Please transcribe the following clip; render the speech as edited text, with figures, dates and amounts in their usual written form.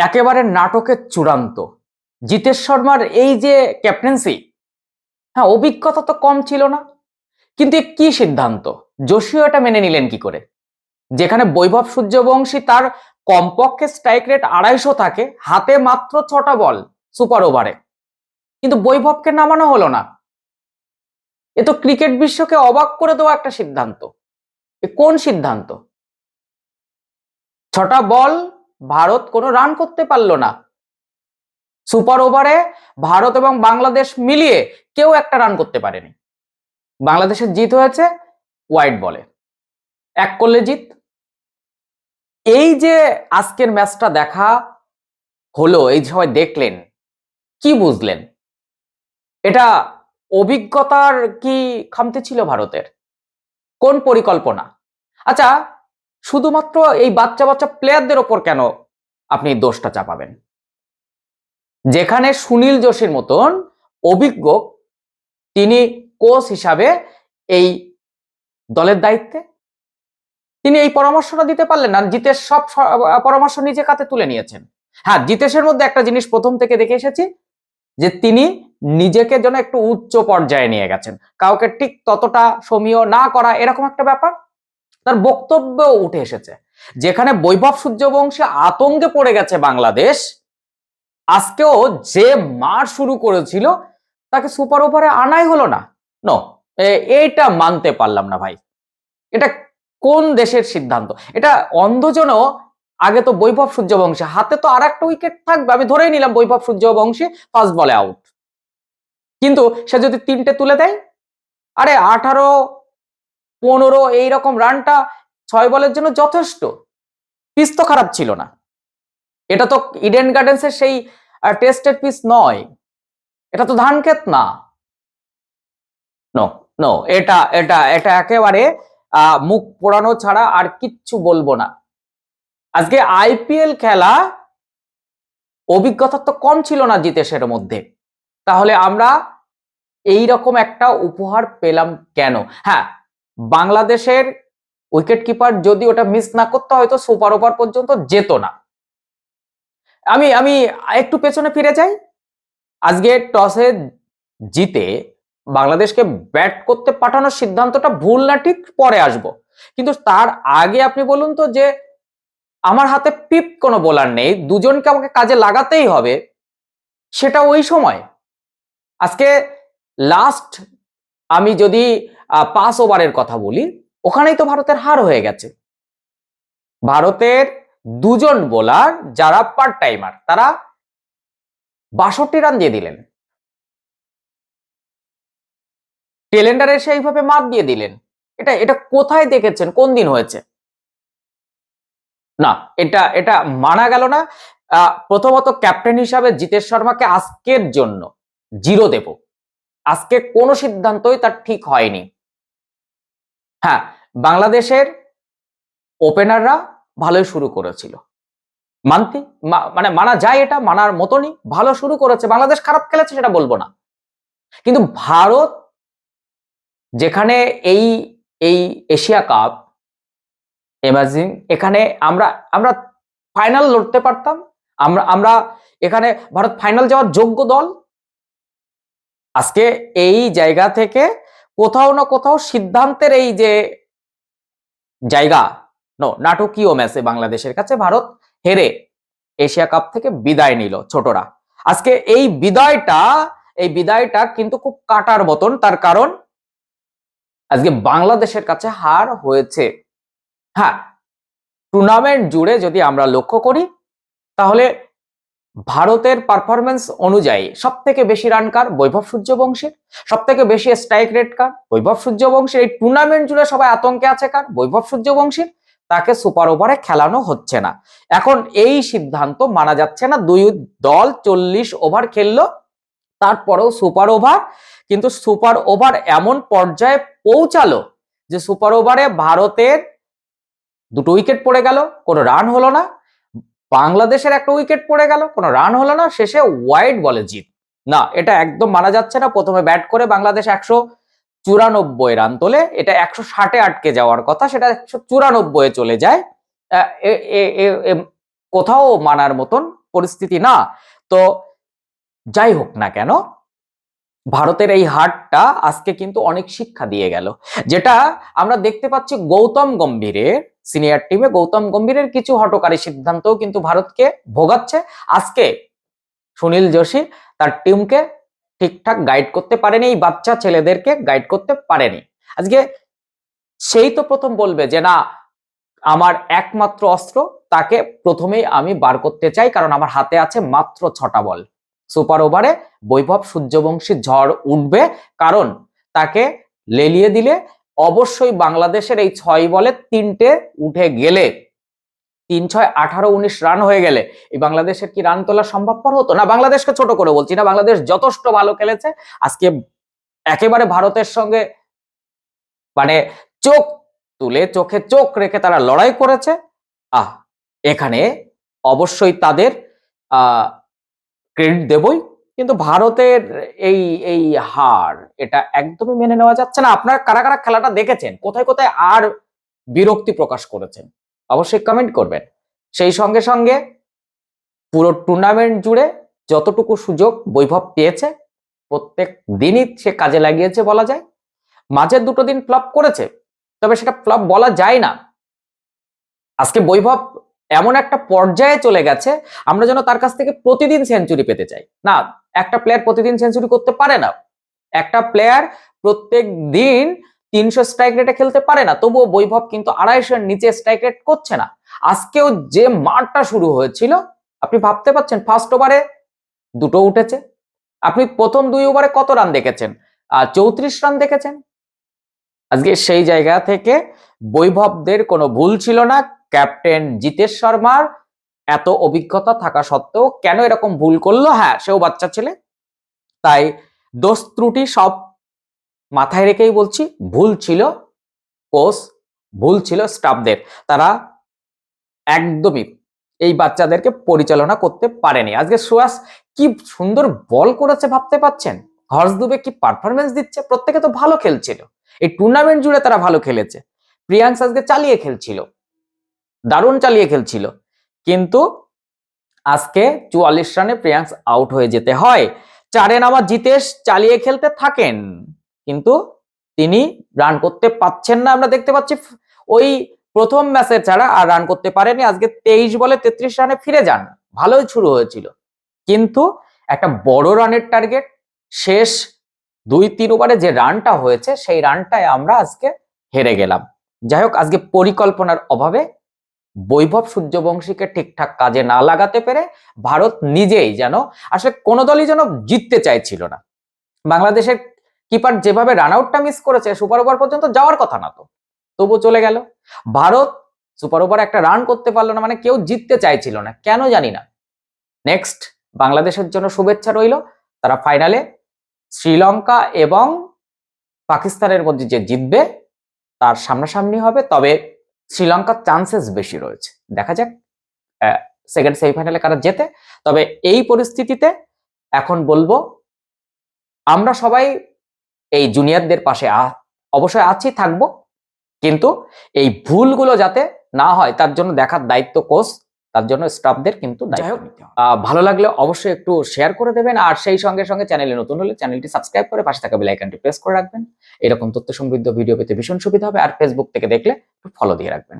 একেবারে নাটকের চূড়ান্ত জিতেশ শর্মার এই যে ক্যাপ্টেন্সি, হ্যাঁ অভিজ্ঞতা তো কম ছিল না, কিন্তু কি সিদ্ধান্ত, জোশীও এটা মেনে নিলেন কি করে? যেখানে বৈভব সূর্যবংশী তার কমপক্ষে স্ট্রাইক রেট 250 থাকে, হাতে মাত্র 6টা বল সুপার ওভারে, কিন্তু বৈভবকে নামানো হলো না। এ তো ক্রিকেট বিশ্বকে অবাক করে দেওয়া একটা সিদ্ধান্ত। এ কোন সিদ্ধান্ত? 6টা বল, ভারত কোনো রান করতে পারলো না। সুপার ওভারে ভারত এবং বাংলাদেশ মিলিয়ে কেউ একটা রান করতে পারেনি। বাংলাদেশের জিত হয়েছে ওয়াইড বলে, 1 করলে জিত। এই যে আজকের ম্যাচটা দেখা হলো, এই সবাই দেখলেন, কি বুঝলেন? এটা অভিজ্ঞতার কি খামতি ছিল ভারতের? কোন পরিকল্পনা? আচ্ছা, শুধুমাত্র এই বাচ্চা বাচ্চা প্লেয়ারদের ওপর কেন আপনি দোষটা চাপাবেন? যেখানে সুনীল যোশীর মতন অভিজ্ঞ, তিনি কোচ হিসাবে এই দলের দায়িত্বে, তিনি এই পরামর্শটা দিতে পারলেন না। জিতেশ সব পরামর্শ নিজে কাতে তুলে নিয়েছেন। হ্যাঁ, জিতেশের মধ্যে একটা জিনিস প্রথম থেকে দেখে এসেছি, যে তিনি নিজেকে যেন একটু উচ্চ পর্যায়ে নিয়ে গেছেন, কাউকে ঠিক ততটা সমীহ না করা, এরকম একটা ব্যাপার তার বক্তব্য উঠে এসেছে। যেখানে বৈভব সূর্যবংশী আতঙ্কে পড়ে গেছে বাংলাদেশ, আজকেও যে মার শুরু করেছিল তাকে সুপার ওভারে আনাই হলো না। নো, এইটা মানতে পারলাম না ভাই। এটা কোন দেশের সিদ্ধান্ত? এটা অন্ধজনও আগে তো বৈভব সূর্যবংশী হাতে তো আর একটা উইকেট থাকবে, আমি ধরেই নিলাম বৈভব সূর্যবংশী ফার্স্ট বলে আউট, কিন্তু সে যদি 3টে তুলে দেয়, আরে 18-15 এইরকম রানটা 6 বলের জন্য যথেষ্ট। পিচ তো খারাপ ছিল না, এটা তো ইডেন গার্ডেন্সের সেই টেস্টের পিচ নয়, এটা তো ধানক্ষেত না। নো নো, এটা এটা এটা একেবারে মুখ পোড়ানো ছাড়া আর কিচ্ছু বলবো না। আজকে আইপিএল খেলা অভিজ্ঞতা তো কম ছিল না জিতেশের মধ্যে, তাহলে আমরা এই রকম একটা উপহার পেলাম কেন? হ্যাঁ, বাংলাদেশের উইকেট কিপার যদি ওটা মিস না করতে, হয়তো সুপার ওভার পর্যন্ত যেত না। আমি আমি একটু পেছনে ফিরে যাই। আজকে টসে জিতে বাংলাদেশকে ব্যাট করতে পাঠানোর সিদ্ধান্তটা ভুল না ঠিক পরে আসব, কিন্তু তার আগে আপনি বলুন তো, যে আমার হাতে পিপ কোনো বোলার নেই, দুজনকে আমাকে কাজে লাগাতেই হবে, সেটা ওই সময়। আজকে লাস্ট আমি যদি 5 ওভারের কথা বলি, ওখানেই তো ভারতের হার হয়ে গেছে। ভারতের দুজন বোলার যারা পার্ট টাইমার, তারা 62 রান দিয়ে দিলেন, টেলেন্ডার এসে এইভাবে মাত দিয়ে দিলেন। এটা এটা কোথায় দেখেছেন? কোন দিন হয়েছে? না, এটা এটা মানা গেল না। প্রথমত ক্যাপ্টেন হিসাবে জিতেশ শর্মাকে আজকের জন্য 0 দেব। আজকে কোনো সিদ্ধান্তই তার ঠিক হয়নি। হ্যাঁ, বাংলাদেশের ওপেনাররা ভালোই শুরু করেছিল, মানতে মানে মানা যায়, এটা মানার মতনই। ভালো শুরু করেছে বাংলাদেশ, খারাপ খেলেছে সেটা বলবো না, কিন্তু ভারত যেখানে এই এই এশিয়া কাপ এমার্জিং, এখানে আমরা আমরা ফাইনাল লড়তে পারতাম, আমরা আমরা এখানে ভারত ফাইনাল যাওয়ার যোগ্য দল। আজকে এই জায়গা থেকে কোথাও না কোথাও সিদ্ধান্তের এই যে জায়গা, নাটকীয় ম্যাচে বাংলাদেশের কাছে ভারত হেরে এশিয়া কাপ থেকে বিদায় নিল ছোটরা। আজকে এই বিদায়টা কিন্তু খুব কাটার মতন, তার কারণ আজকে বাংলাদেশের কাছে হার হয়েছে। হ্যাঁ, টুর্নামেন্ট জুড়ে যদি আমরা লক্ষ্য করি, তাহলে ভারতের পারফরমেন্স অনুযায়ী সব থেকে বেশি রান কার? বৈভব সূর্যবংশীর। সব থেকে বেশি স্ট্রাইক রেট কার? বৈভব সূর্যবংশীর। এই টুর্নামেন্ট জুড়ে সবাই আতঙ্কে আছে কার? বৈভব সূর্যবংশীর। তাকে সুপার ওভারে খেলানো হচ্ছে না। এখন এই সিদ্ধান্ত মানা যাচ্ছে না। দুই দল 40 ওভার খেললো, তারপরেও সুপার ওভার, কিন্তু সুপার ওভার এমন পর্যায়ে পৌঁছালো যে সুপার ওভারে ভারতের 2টো উইকেট পড়ে গেল, কোনো রান হলো না। বাংলাদেশের 1টা উইকেট পড়ে গেল, কোনো রান হলো না। শেষে ওয়াইড বলে জিত। না, এটা একদম মানা যাচ্ছে না। প্রথমে ব্যাট করে বাংলাদেশ 194 রান তোলে, এটা 160-এ আটকে যাওয়ার কথা, সেটা 194-এ চলে যায়। কোথাও মানার মতন পরিস্থিতি না। তো যাই হোক না কেন, ভারতের এই হারটা আজকে কিন্তু অনেক শিক্ষা দিয়ে গেল, যেটা আমরা দেখতে পাচ্ছি গৌতম গম্ভীরের সিনিয়র টিমে গৌতম গম্ভীরের কিছু হঠকারী সিদ্ধান্তও কিন্তু ভারতকে ভোগাচ্ছে। আজকে সুনীল যোশী তার টিমকে ঠিকঠাক গাইড করতে পারেনি, এই বাচ্চা ছেলেদেরকে গাইড করতে পারেনি। আজকে সেই তো প্রথম বলবে যে না, আমার একমাত্র অস্ত্র, তাকে প্রথমেই আমি বার করতে চাই, কারণ আমার হাতে আছে মাত্র 6টা বল। সুপার ওভারে বৈভব সূর্যবংশী ঝড় উঠবে, কারণ তাকে লেলিয়ে দিলে অবশ্যই বাংলাদেশের এই 6 বলে 3টে উঠে গেলে 3, 6, 18, 19 রান হয়ে গেলে এই বাংলাদেশের কি রান তোলা সম্ভবপর হতো না? বাংলাদেশকে ছোট করে বলছি না, বাংলাদেশ যথেষ্ট ভালো খেলেছে আজকে, একেবারে ভারতের সঙ্গে মানে চোখ তুলে চোখে চোখ রেখে তারা লড়াই করেছে। এখানে অবশ্যই তাদের ক্রেডিট দেবই, কিন্তু ভারতের এই এই হার, এটা একদমই মেনে নেওয়া যাচ্ছে না। আপনারা কারা কারা খেলাটা দেখেছেন, কোথায় কোথায় আর বিরক্তি প্রকাশ করেছেন অবশ্যই কমেন্ট করবেন। সেই সঙ্গে সঙ্গে পুরো টুর্নামেন্ট জুড়ে যতটুকু সুযোগ বৈভব পেয়েছে প্রত্যেক দিনই সে কাজে লাগিয়েছে বলা যায়। মাঝের 2টো দিন ফ্লপ করেছে, তবে সেটা ফ্লপ বলা যায় না। আজকে বৈভব এমন একটা পর্যায়ে চলে গেছে, আমরা যেন তার কাছ থেকে প্রতিদিন সেঞ্চুরি পেতে চাই। না, একটা প্লেয়ার প্রতিদিন সেঞ্চুরি করতে পারে না, একটা প্লেয়ার প্রত্যেক দিন 300 স্ট্রাইক রেটে খেলতে পারে না, তবুও বৈভব কিন্তু 250-এর নিচে স্ট্রাইক রেট করছে না। আজকেও যে মারটা শুরু হয়েছিল, আপনি ভাবতে পারছেন ফার্স্ট ওভারে 2টো উঠেছে, আপনি প্রথম 2 ওভারে কত রান দেখেছেন? 34 রান দেখেছেন। আজকে সেই জায়গা থেকে বৈভবদের কোনো ভুল ছিল না। ক্যাপ্টেন জিতেশ শর্মার এত অভিজ্ঞতা থাকা সত্ত্বেও কেন এরকম ভুল করলো? হ্যাঁ, সেও বাচ্চা ছেলে, তাই দোষ ত্রুটি সব মাথায় রেখেই বলছি, ভুল ছিল কোচ, ভুল ছিল স্টাফদের, তারা একদমই এই বাচ্চাদেরকে পরিচালনা করতে পারেনি। আজকে সুয়াস কি সুন্দর বল করেছে ভাবতে পাচ্ছেন, হর্ষ দুবে কি পারফরমেন্স দিচ্ছে, প্রত্যেকে তো ভালো খেলছিল, এই টুর্নামেন্ট জুড়ে তারা ভালো খেলেছে। প্রিয়াংশ আজকে চালিয়ে খেলছিল, দারুণ চালিয়ে খেলছিল, কিন্তু আজকে 44 রানে প্রিয়াংশ আউট হয়ে যেতে হয়। 4-এ নামা জিতেশ চালিয়ে খেলতে থাকেন, কিন্তু তিনি রান করতে পাচ্ছেন না। আমরা দেখতে পাচ্ছি ওই প্রথম ম্যাচে ছাড়া আর রান করতে পারেনি। আজকে 23 বলে 33 রানে ফিরে যান, ভালোই শুরু হয়েছিল, কিন্তু একটা বড় রানের টার্গেট, শেষ 2-3 ওভারে যে রানটা হয়েছে সেই রানটায় আমরা আজকে হেরে গেলাম। যাই হোক, আজকে পরিকল্পনার অভাবে বৈভব সূর্যবংশীকে ঠিকঠাক কাজে না লাগাতে পেরে ভারত নিজেই যেন, আসলে কোনো দলই যেন জিততে চাইছিল না। বাংলাদেশের কিপার যেভাবে রান আউটটা মিস করেছে, সুপার ওভার পর্যন্ত যাওয়ার কথা না, তো তবু চলে গেল। ভারত সুপার ওভার একটা রান করতে পারলো না, মানে কেউ জিততে চাইছিল না, কেন জানি না। নেক্সট বাংলাদেশের জন্য শুভেচ্ছা রইল, তারা ফাইনালে শ্রীলঙ্কা এবং পাকিস্তানের মধ্যে যে জিতবে তার সামনাসামনি হবে, তবে শ্রীলঙ্কার চান্সেস বেশি রয়েছে। দেখা যাক সেকেন্ড সেমিফাইনালে কারা জেতে। তবে এই পরিস্থিতিতে এখন বলবো, আমরা সবাই এই জুনিয়রদের পাশে অবশ্যই আছি, থাকবো, কিন্তু এই ভুলগুলো যাতে না হয় তার জন্য দেখার দায়িত্ব কোচ, তার জন্য স্টাফদের কিন্তু দায়িত্ব নিতে হবে। ভালো লাগলে অবশ্যই একটু শেয়ার করে দেবেন, আর সেই সঙ্গে সঙ্গে চ্যানেলে নতুন হলে চ্যানেলটি সাবস্ক্রাইব করে পাশে থাকা বেল আইকনটি প্রেস করে রাখবেন। এরকম তথ্য সমৃদ্ধ ভিডিও পেতে ভীষণ সুবিধা হবে। আর ফেসবুক থেকে দেখলে একটু ফলো দিয়ে রাখবেন।